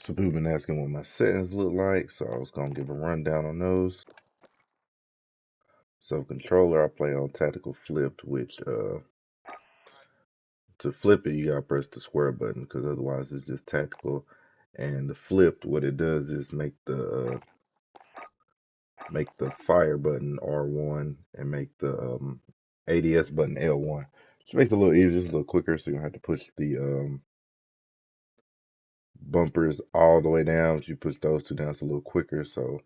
So people been asking what my settings look like, so I was gonna give a rundown on those. So controller, I play on tactical flipped, which to flip it you gotta press the square button because otherwise it's just tactical. And the flipped, what it does is make the fire button R1 and make the ADS button L1. Which makes it a little easier, just a little quicker, so you don't have to push the bumpers all the way down. You push those two down, it's a little quicker, so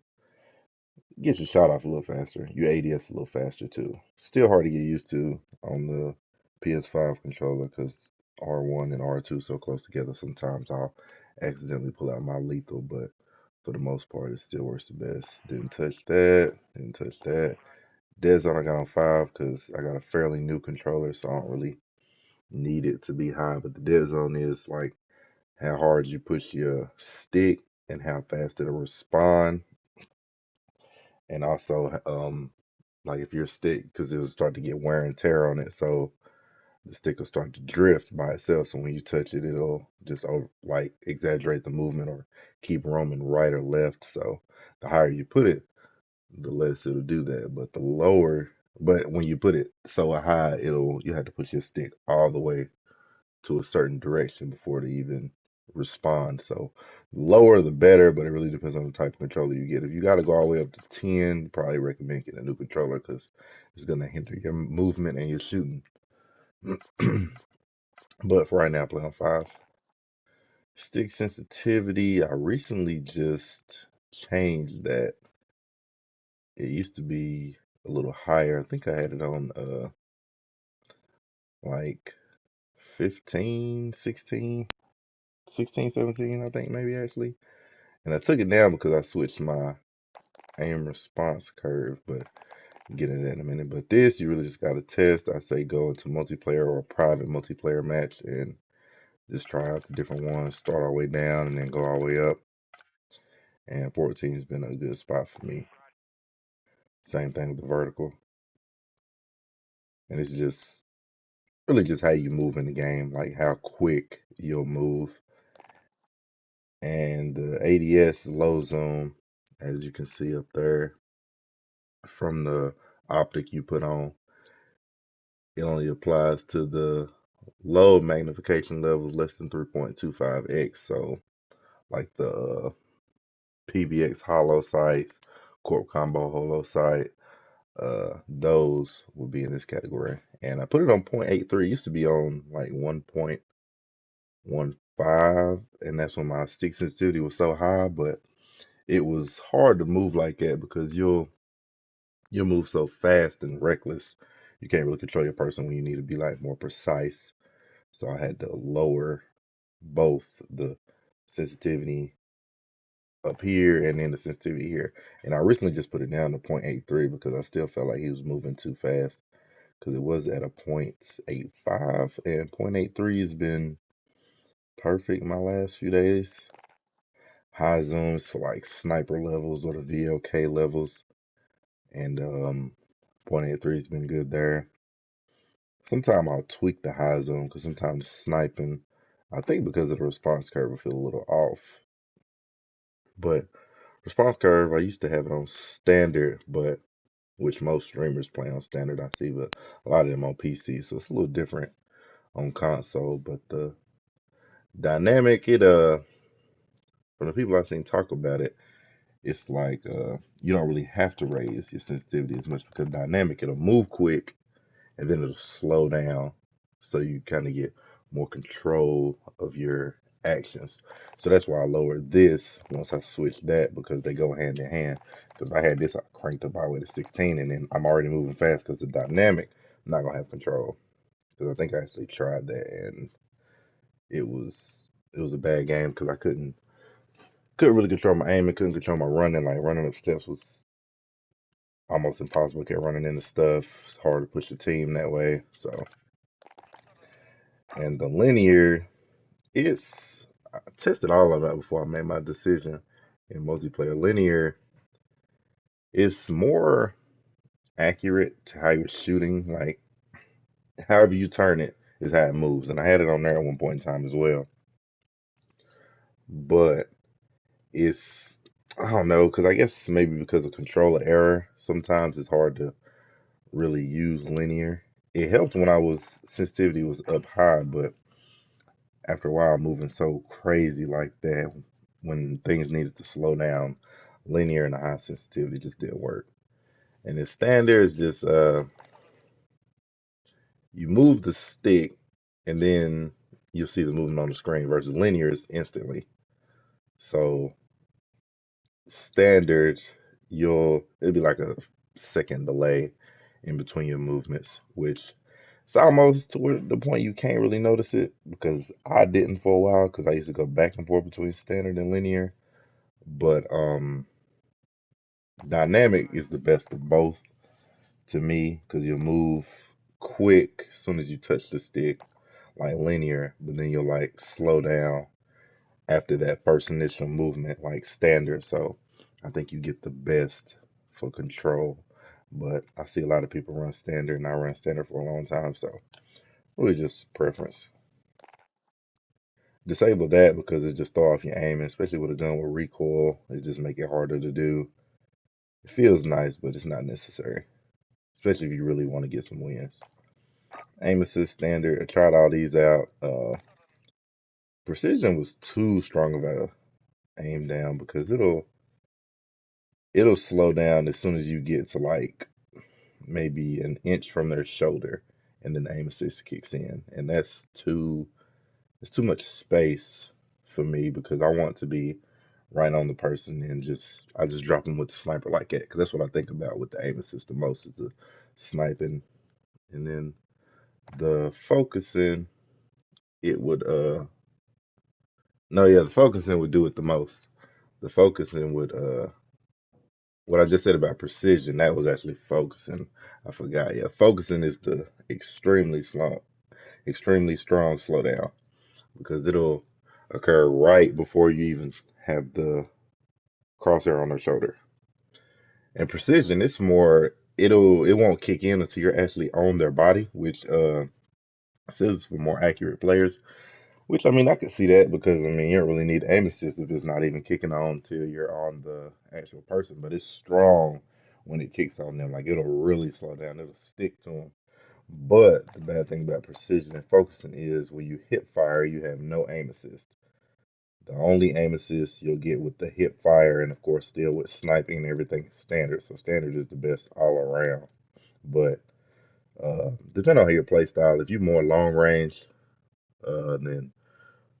it gets your shot off a little faster. Your ADS a little faster too. Still hard to get used to on the PS5 controller because R1 and R2 so close together. Sometimes I'll accidentally pull out my lethal, but for the most part, it still works the best. Didn't touch that. Didn't touch that. Dead Zone I got on 5 because I got a fairly new controller, so I don't really need it to be high. But the Dead Zone is like how hard you push your stick and how fast it'll respond. And also, like if your stick, because it'll start to get wear and tear on it, so the stick will start to drift by itself. So when you touch it, it'll just like exaggerate the movement or keep roaming right or left. So the higher you put it, the less it'll do that. But the lower, but when you put it so high, you have to push your stick all the way to a certain direction before they even respond. So lower the better, but it really depends on the type of controller you get. If you got to go all the way up to 10, probably recommend getting a new controller because it's going to hinder your movement and your shooting. But for right now, I play on 5. Stick sensitivity, I recently just changed that. It used to be a little higher. I think I had it on like 15, 16, 16, 17, I think maybe actually. And I took it down because I switched my aim response curve, but get into that in a minute. But this, you really just got to test. I say go into multiplayer or a private multiplayer match and just try out the different ones. Start all the way down and then go all the way up. And 14 has been a good spot for me. Same thing with the vertical. And it's just really just how you move in the game, like how quick you'll move. And the ADS low zoom, as you can see up there, from the optic you put on, it only applies to the low magnification levels less than 3.25x. So like the PBX holo sights, Corp Combo holo sight, those would be in this category. And I put it on 0.83. It used to be on like 1.15, and that's when my stick sensitivity was so high, but it was hard to move like that because you'll move so fast and reckless. You can't really control your person when you need to be like more precise. So I had to lower both the sensitivity up here and then the sensitivity here. And I recently just put it down to 0.83 because I still felt like he was moving too fast because it was at a 0.85 and 0.83 has been perfect my last few days. High zooms for like sniper levels or the VLK levels. And 0.83 has been good there. Sometimes I'll tweak the high zoom because sometimes sniping, I think because of the response curve, will feel a little off. But response curve, I used to have it on standard, but which most streamers play on standard, I see, but a lot of them on PC, so it's a little different on console. But the dynamic, from the people I've seen talk about it, it's like you don't really have to raise your sensitivity as much because dynamic, it'll move quick and then it'll slow down, so you kind of get more control of your actions. So that's why I lowered this once I switched that because they go hand in hand. Because if I had this, I cranked up all the way to 16, and then I'm already moving fast because the dynamic, I'm not gonna have control. Because I think I actually tried that and it was a bad game because I couldn't really control my aim and couldn't control my running. Like running up steps was almost impossible. Kept running into stuff. It's hard to push the team that way. So, and the linear, it's I tested all of that before I made my decision in multiplayer. Linear is more accurate to how you're shooting. Like however you turn it is how it moves. And I had it on there at one point in time as well. But It's I don't know, because I guess maybe because of controller error, sometimes it's hard to really use linear. It helped when I was sensitivity was up high, but after a while moving so crazy like that, when things needed to slow down, linear and high sensitivity just didn't work. And the standard is just you move the stick and then you'll see the movement on the screen versus linear is instantly. So standard, it'll be like a second delay in between your movements, which it's almost to where the point you can't really notice it because I didn't for a while because I used to go back and forth between standard and linear. But dynamic is the best of both to me because you'll move quick as soon as you touch the stick, like linear, but then you'll like slow down after that first initial movement, like standard. So I think you get the best for control. But I see a lot of people run standard, and I run standard for a long time. So really just preference. Disable that because it just throw off your aim, especially with a gun with recoil. It just make it harder to do. It feels nice, but it's not necessary, especially if you really want to get some wins. Aim assist standard. I tried all these out. Precision was too strong of a aim down because it'll slow down as soon as you get to like maybe an inch from their shoulder, and then the aim assist kicks in, and it's too much space for me because I want to be right on the person and I just drop them with the sniper like that because that's what I think about with the aim assist the most is the sniping, and then the focusing it would no, yeah, the focusing would do it the most. The focusing would what I just said about precision, that was actually focusing. I forgot. Yeah, focusing is the extremely strong slowdown because it'll occur right before you even have the crosshair on their shoulder. And precision, it's more it won't kick in until you're actually on their body, which says for more accurate players. Which I mean, I could see that because I mean, you don't really need aim assist if it's not even kicking on until you're on the actual person. But it's strong when it kicks on them. Like it'll really slow down. It'll stick to them. But the bad thing about precision and focusing is when you hip fire, you have no aim assist. The only aim assist you'll get with the hip fire, and of course, still with sniping and everything is standard. So standard is the best all around. But depending on your play style, if you're more long range, then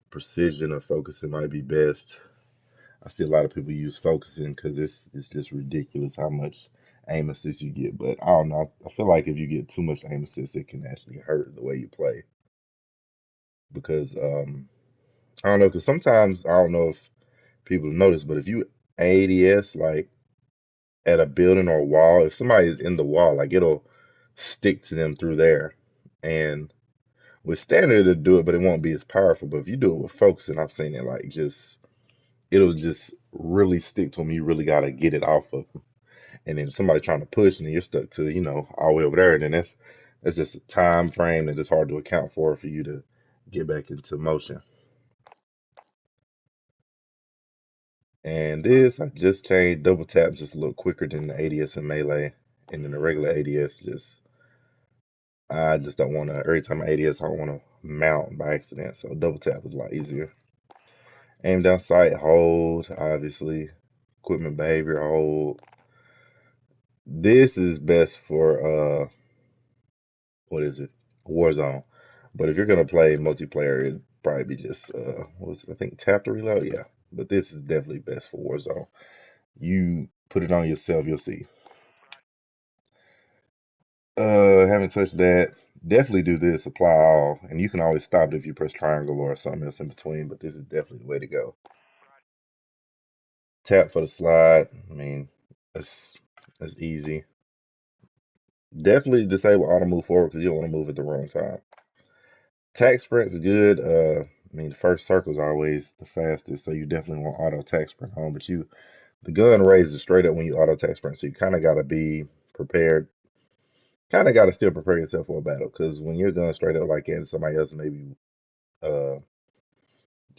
precision or focusing might be best. I see a lot of people use focusing because it's just ridiculous how much aim assist you get. But I don't know. I feel like if you get too much aim assist, it can actually hurt the way you play because I don't know. Because sometimes I don't know if people notice, but if you ADS like at a building or a wall, if somebody is in the wall, like it'll stick to them through there. And with standard, it'll do it, but it won't be as powerful. But if you do it with focusing, I've seen it like it'll just really stick to them. You really got to get it off of them. And then somebody trying to push, and then you're stuck to, all the way over there. And then that's just a time frame that is hard to account for you to get back into motion. And this, I just changed double tap just a little quicker than the ADS and melee. And then the regular ADS, I just don't want to, every time I ADS, I don't want to mount by accident. So double tap is a lot easier. Aim down sight, hold, obviously. Equipment behavior, hold. This is best for what is it? Warzone. But if you're gonna play multiplayer, it'd probably be just what was it? I think tap to reload. Yeah, but this is definitely best for Warzone. You put it on yourself, you'll see. Haven't touched that. Definitely do this. Apply all, and you can always stop it if you press triangle or something else in between. But this is definitely the way to go. Tap for the slide. I mean, that's that's easy. Definitely disable auto move forward because you don't want to move at the wrong time. Tac sprint's good. I mean, the first circle is always the fastest, so you definitely want auto tac sprint on. But the gun raises straight up when you auto tac sprint, so you kind of got to be prepared. Kind of got to still prepare yourself for a battle, because when you're gun straight up like that, and somebody else maybe uh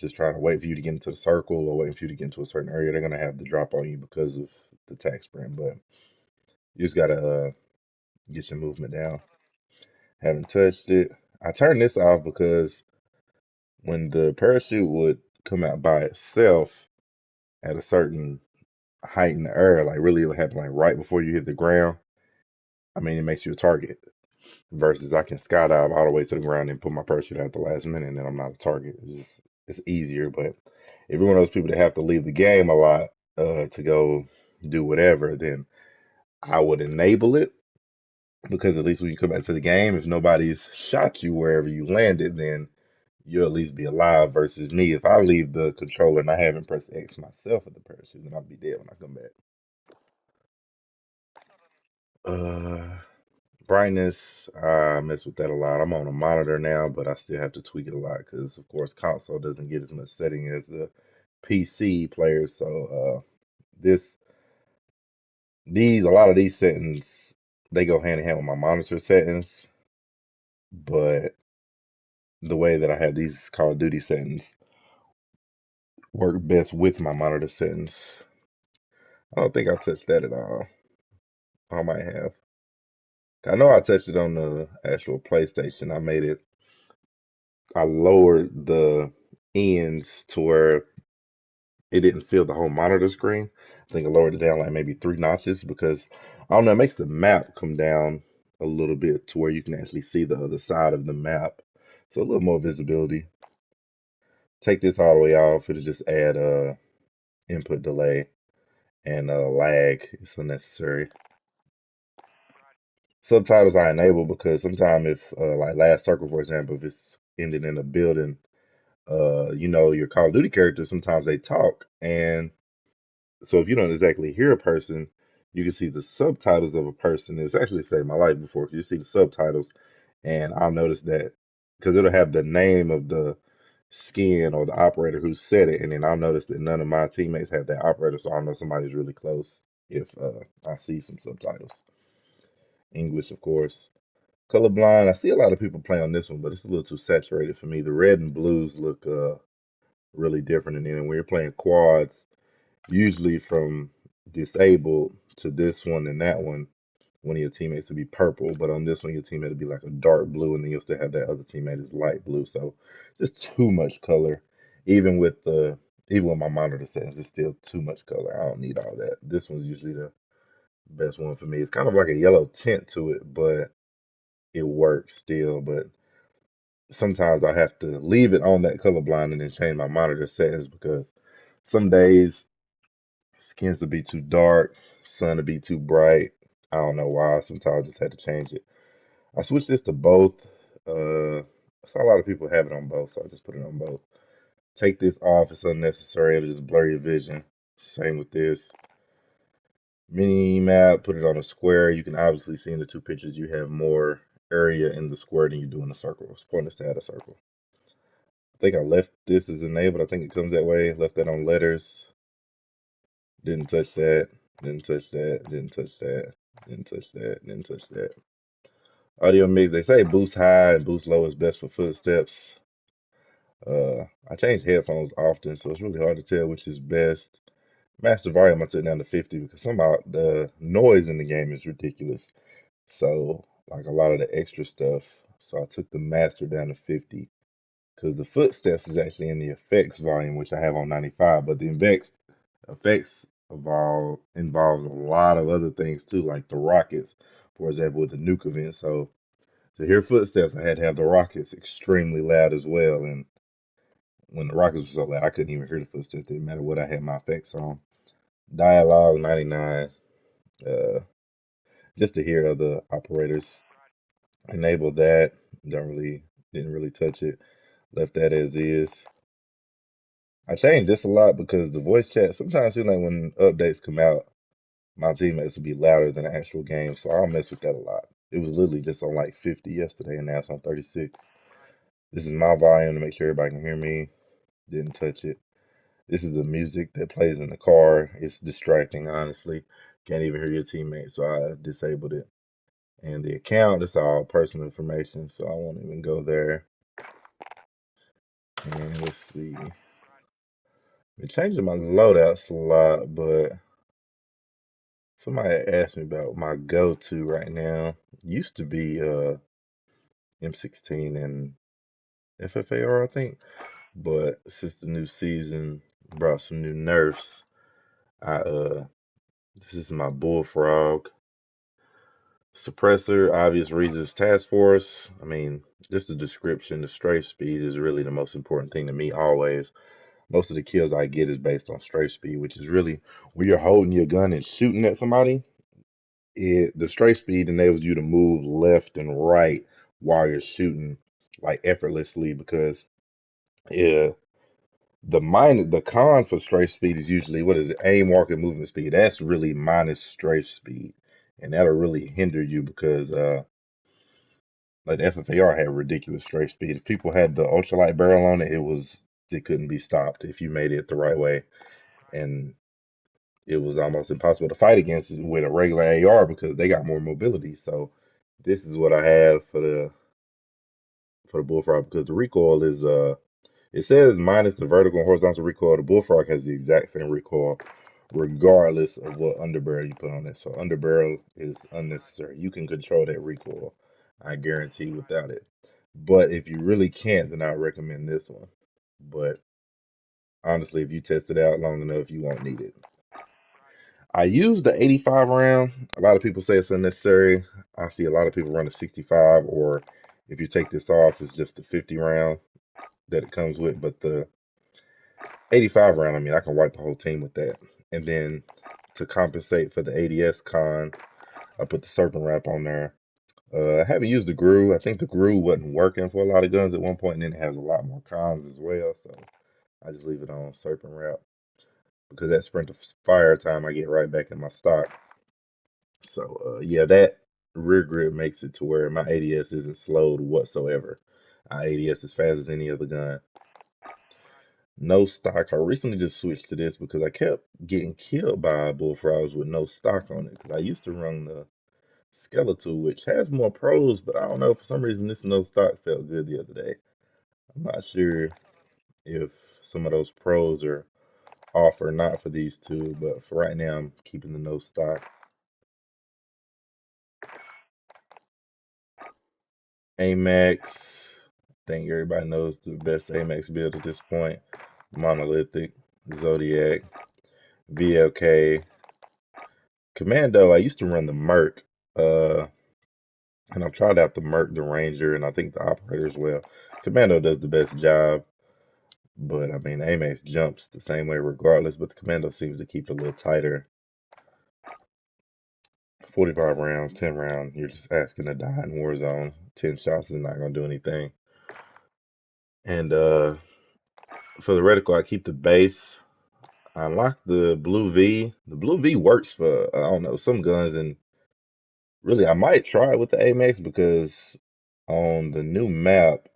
just trying to wait for you to get into the circle or waiting for you to get into a certain area, they're gonna have the drop on you because of the attack sprint. But you just gotta get your movement down. Haven't touched it. I turned this off because when the parachute would come out by itself at a certain height in the air, like really it would happen like right before you hit the ground. I mean, it makes you a target. Versus I can skydive all the way to the ground and put my parachute out at the last minute, and then I'm not a target. It's easier. But if you're one of those people that have to leave the game a lot to go do whatever, then I would enable it because at least when you come back to the game, if nobody's shot you wherever you landed, then you'll at least be alive. Versus me, if I leave the controller and I haven't pressed X myself at the parachute, then I'll be dead when I come back. Uh, Brightness, I mess with that a lot. I'm on a monitor now, but I still have to tweak it a lot because, of course, console doesn't get as much setting as the PC players. So this, a lot of these settings, they go hand in hand with my monitor settings. But the way that I have these Call of Duty settings work best with my monitor settings. I don't think I touched that at all. I might have. I know I touched it on the actual PlayStation. I lowered the ends to where it didn't fill the whole monitor screen. I think I lowered it down like maybe 3 notches because I don't know, it makes the map come down a little bit to where you can actually see the other side of the map. So a little more visibility. Take this all the way off. It'll just add input delay and lag. It's unnecessary. Subtitles I enable because sometimes if like Last Circle for example, if it's ended in a building, your Call of Duty characters sometimes they talk and so if you don't exactly hear a person, you can see the subtitles of a person. It's actually saved my life before. You see the subtitles, and I'll notice that because it'll have the name of the skin or the operator who said it, and then I'll notice that none of my teammates have that operator, so I know somebody's really close if I see some subtitles. English, of course. Colorblind, I see a lot of people play on this one, but it's a little too saturated for me. The red and blues look really different, and then when you're playing quads, usually from disabled to this one and that one of your teammates will be purple, but on this one your teammate will be like a dark blue, and then you'll still have that other teammate is light blue. So just too much color. Even with the even with my monitor settings, it's still too much color. I don't need all that. This one's usually the best one for me. It's kind of like a yellow tint to it, but it works still. But sometimes I have to leave it on that colorblind and then change my monitor settings because some days skins to be too dark, sun to be too bright. I don't know why. Sometimes I just had to change it. I switched this to both. I saw a lot of people have it on both, so I just put it on both. Take this off. It's unnecessary. It'll just blur your vision. Same with this. Mini map, put it on a square. You can obviously see in the two pictures you have more area in the square than you do in the circle. It's pointless to add a circle. I think I left this as enabled. I think it comes that way. Left that on letters. Didn't touch that. Didn't touch that. Didn't touch that. Didn't touch that. Didn't touch that. Audio mix. They say boost high and boost low is best for footsteps. I change headphones often, so it's really hard to tell which is best. Master volume I took down to 50 because somehow the noise in the game is ridiculous. So like a lot of the extra stuff. So I took the master down to 50 because the footsteps is actually in the effects volume, which I have on 95, but the effects involves a lot of other things too, like the rockets, for example, with the nuke event. So to hear footsteps, I had to have the rockets extremely loud as well. And when the rockets were so loud, I couldn't even hear the footsteps. Didn't matter what I had my effects on. Dialogue 99, uh, just to hear other operators. Enable that. Didn't really touch it. Left that as is. I changed this a lot because the voice chat sometimes seems like when updates come out, my teammates will be louder than the actual game, so I'll mess with that a lot. It was literally just on like 50 yesterday, and now it's on 36. This is my volume to make sure everybody can hear me. Didn't touch it. This is the music that plays in the car. It's distracting, honestly. Can't even hear your teammates, so I disabled it. And the account, it's all personal information, so I won't even go there. And let's see. It changing my loadouts a lot, but somebody asked me about my go-to right now. Used to be M16 and FFAR, I think. But since the new season brought some new nerfs, I this is my bullfrog suppressor. Obvious reasons. Task force. I mean, just the description. The strafe speed is really the most important thing to me always. Most of the kills I get is based on strafe speed, which is really when you're holding your gun and shooting at somebody. The strafe speed enables you to move left and right while you're shooting like effortlessly because yeah, the con for strafe speed is usually what is it? Aim, walk, and movement speed. That's really minus strafe speed, and that'll really hinder you because like the FFAR had ridiculous strafe speed. If people had the ultralight barrel on it, it couldn't be stopped if you made it the right way, and it was almost impossible to fight against with a regular AR because they got more mobility. So this is what I have for the bullfrog because the recoil is it says minus the vertical and horizontal recoil. The bullfrog has the exact same recoil regardless of what underbarrel you put on it. So underbarrel is unnecessary. You can control that recoil, I guarantee without it. But if you really can't, then I recommend this one. But honestly, if you test it out long enough, you won't need it. I use the 85 round. A lot of people say it's unnecessary. I see a lot of people run a 65, or if you take this off, it's just the 50 round that it comes with. But the 85 round, I mean, I can wipe the whole team with that. And then to compensate for the ADS con, I put the Serpent Wrap on there. I haven't used the Grew. I think the Grew wasn't working for a lot of guns at one point, and then it has a lot more cons as well. So I just leave it on Serpent Wrap because that sprint of fire time, I get right back in my stock. So yeah, that rear grip makes it to where my ADS isn't slowed whatsoever. I ADS as fast as any other gun. No stock. I recently just switched to this because I kept getting killed by bullfrogs with no stock on it. Because I used to run the skeletal, which has more pros, but I don't know, for some reason this no stock felt good the other day. I'm not sure if some of those pros are off or not for these two, but for right now I'm keeping the no stock. Amax. I think everybody knows the best Amax build at this point. Monolithic, Zodiac, VLK, Commando. I used to run the Merc. Uh, and I've tried out the Merc, the Ranger, and I think the Operator as well. Commando does the best job, but I mean, Amex jumps the same way regardless, but the Commando seems to keep it a little tighter. 45 rounds, 10 rounds, you're just asking to die in Warzone. 10 shots is not going to do anything. And for the reticle, I keep the base. I unlock the blue V. The blue V works for, I don't know, some guns, and really, I might try it with the Amex because on the new map,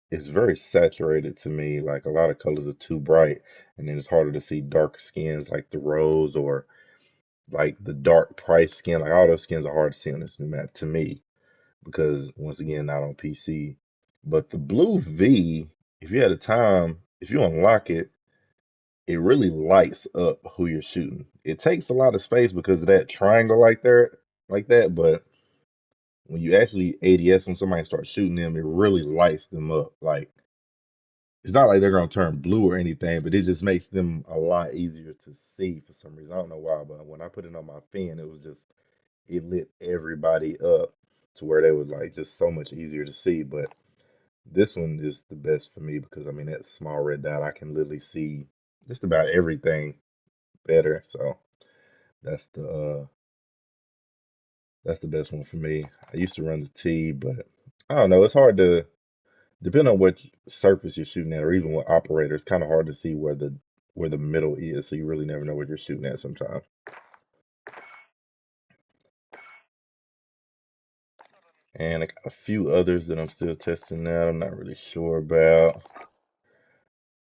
it's very saturated to me. Like a lot of colors are too bright, and then it's harder to see dark skins like the rose or like the dark price skin. Like all those skins are hard to see on this new map to me because once again, not on PC. But the blue V, if you had a time, if you unlock it, it really lights up who you're shooting. It takes a lot of space because of that triangle like that, but when you actually ADS when somebody starts shooting them, it really lights them up. Like it's not like they're gonna turn blue or anything, but it just makes them a lot easier to see for some reason. I don't know why, but when I put it on my fin, it was just it lit everybody up to where they was like just so much easier to see. But this one is the best for me because I mean that small red dot, I can literally see just about everything better. So that's the uh that's the best one for me. I used to run the T, but I don't know. It's hard to depending on what surface you're shooting at, or even what operator. It's kind of hard to see where the middle is, so you really never know what you're shooting at sometimes. And I got a few others that I'm still testing out. I'm not really sure about.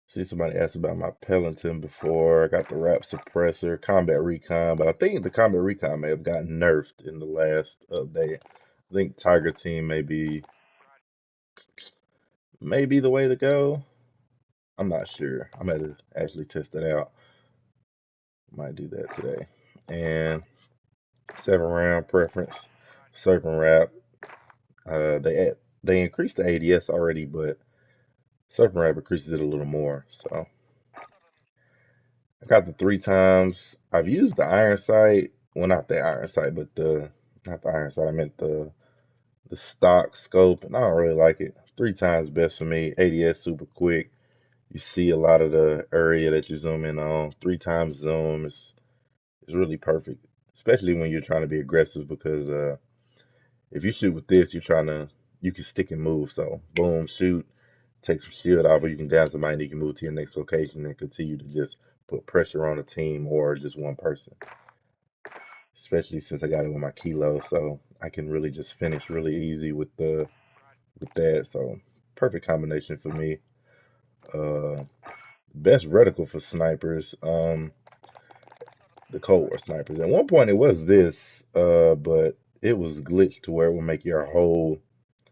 See, somebody asked about my Peloton before. I got the Rap Suppressor, Combat Recon, but I think the Combat Recon may have gotten nerfed in the last update. I think Tiger Team may be the way to go. I'm not sure. I'm gonna actually test it out. Might do that today. And 7 round preference, serpent wrap. They increased the ADS already, but serpent wrap increases it a little more. So I got the 3 times. I've used the iron sight. Well, not the iron sight, but the not the iron sight. I meant the stock scope, and I don't really like it. 3 times best for me. ADS super quick. You see a lot of the area that you zoom in on. 3 times zoom is really perfect, especially when you're trying to be aggressive because if you shoot with this, you can stick and move. So boom, shoot, take some shield off, or you can down somebody and you can move to your next location and continue to just put pressure on a team or just one person. Especially since I got it with my kilo, so I can really just finish really easy with that. So perfect combination for me. Uh, Best reticle for snipers. The Cold War snipers. At one point it was this, but it was glitched to where it would make your whole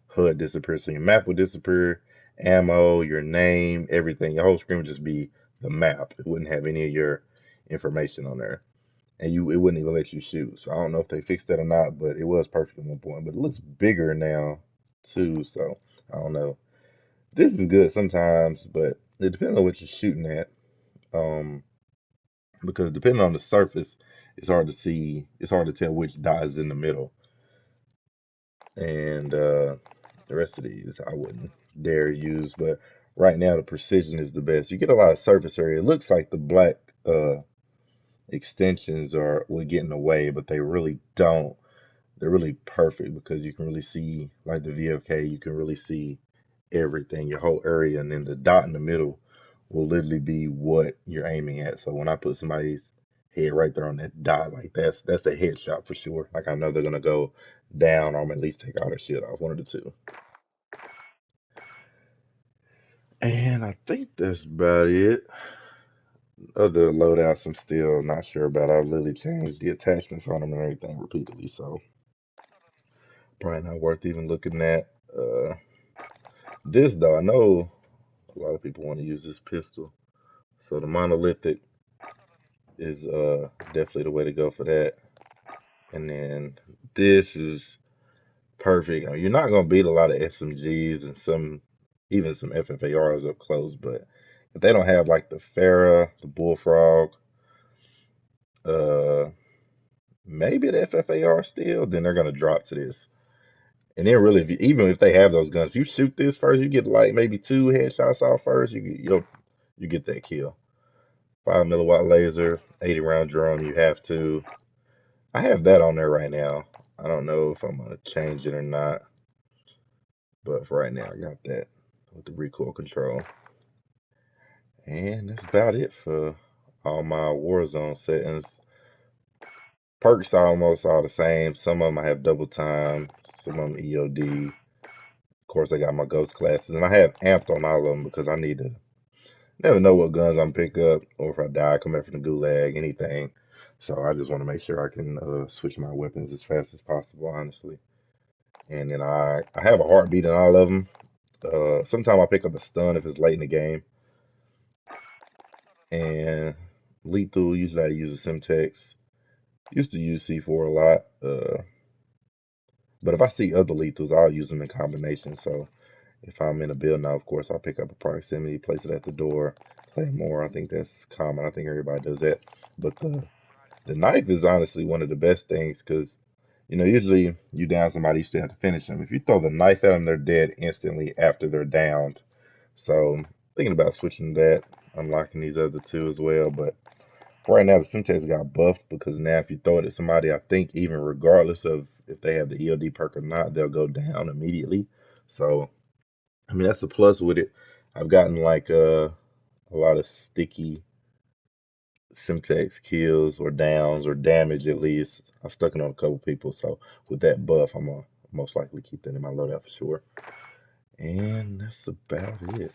HUD disappear. So your map would disappear, ammo, your name, everything. Your whole screen would just be the map. It wouldn't have any of your information on there. And it wouldn't even let you shoot. So I don't know if they fixed that or not, but it was perfect at one point. But it looks bigger now too, so I don't know. This is good sometimes, but it depends on what you're shooting at. Um, because depending on the surface, it's hard to see. It's hard to tell which dot is in the middle, and the rest of these I wouldn't dare use. But right now, the precision is the best. You get a lot of surface area. It looks like the black extensions are will get in the way, but they really don't. They're really perfect because you can really see, like the VFK, you can really see everything, your whole area, and then the dot in the middle will literally be what you're aiming at. So when I put somebody's head right there on that dot, like that's a headshot for sure. Like I know they're gonna go down, or I'm at least take all their shit off, one of the two. And I think that's about it. Other loadouts I'm still not sure about. I've literally changed the attachments on them and everything repeatedly, so probably not worth even looking at. This though, I know a lot of people want to use this pistol. So the monolithic is definitely the way to go for that. And then this is perfect. I mean, you're not gonna beat a lot of SMGs and even some FFARs up close, but if they don't have like the Farah, the Bullfrog, uh, maybe the FFAR still, then they're gonna drop to this. And then really, even if they have those guns, if you shoot this first, you get like maybe 2 headshots off first, you get that kill. 5 milliwatt laser, 80 round drum. You have to. I have that on there right now. I don't know if I'm gonna change it or not, but for right now, I got that with the recoil control. And that's about it for all my Warzone settings. Perks are almost all the same. Some of them I have double time, some of them EOD. Of course, I got my ghost classes, and I have amped on all of them because I need to never know what guns I'm pick up, or if I die, come back from the gulag, anything. So I just want to make sure I can switch my weapons as fast as possible, honestly. And then I have a heartbeat in all of them. Sometimes I pick up a stun if it's late in the game. And lethal, usually I use a Simtex. Used to use C4 a lot. But if I see other lethals, I'll use them in combination. So if I'm in a build now, of course, I'll pick up a proximity, place it at the door, play more. I think that's common. I think everybody does that. But the knife is honestly one of the best things because, usually you down somebody, you still have to finish them. If you throw the knife at them, they're dead instantly after they're downed. So thinking about switching that, unlocking these other two as well. But right now, the Simtex got buffed because now if you throw it at somebody, I think even regardless of if they have the EOD perk or not, they'll go down immediately. So I mean, that's a plus with it. I've gotten like a lot of sticky Simtex kills or downs or damage at least. I've stuck it on a couple people, so with that buff, I'm gonna most likely keep that in my loadout for sure. And that's about it.